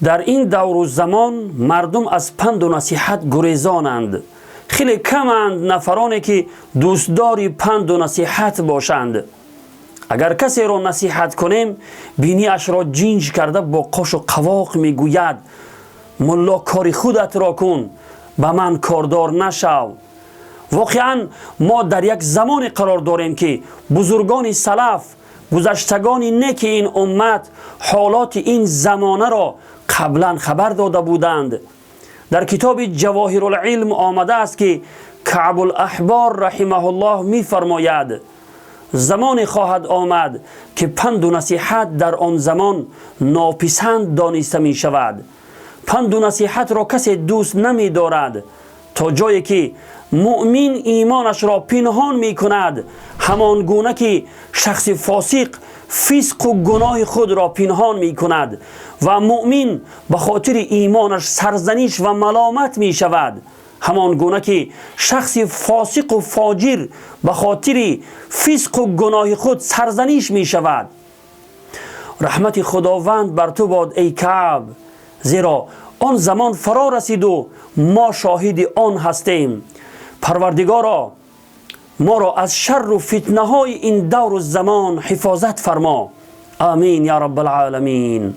در این دور و زمان مردم از پند و نصیحت گریزانند. خیلی کمند نفرانی که دوستداری پند و نصیحت باشند. اگر کسی را نصیحت کنیم بینی اش را جینج کرده با قاش و قواق میگوید ملا کاری خودت را کن، به من کاردار نشو. واقعا ما در یک زمان قرار داریم که بزرگان سلف، گذشتگان نیک این امت حالات این زمانه را قبلا خبر داده بودند. در کتاب جواهر العلم آمده است که کعب الاحبار رحمه الله می فرماید زمان خواهد آمد که پند و نصیحت در آن زمان ناپسند دانسته می شود. پند و نصیحت را کسی دوست نمی دارد، تا جایی که مؤمن ایمانش را پنهان می کند، همان گونه که شخص فاسق فسق و گناه خود را پنهان می کند و مؤمن به خاطر ایمانش سرزنش و ملامت می شود، همان گونه که شخص فاسق و فاجر به خاطر فسق و گناه خود سرزنش می شود. رحمت خداوند بر تو باد ای کعب، زیرا آن زمان فرا رسید و ما شاهد آن هستیم. پروردگارا ما را از شر و فتنه های این دور و زمان حفاظت فرما. آمین یا رب العالمین.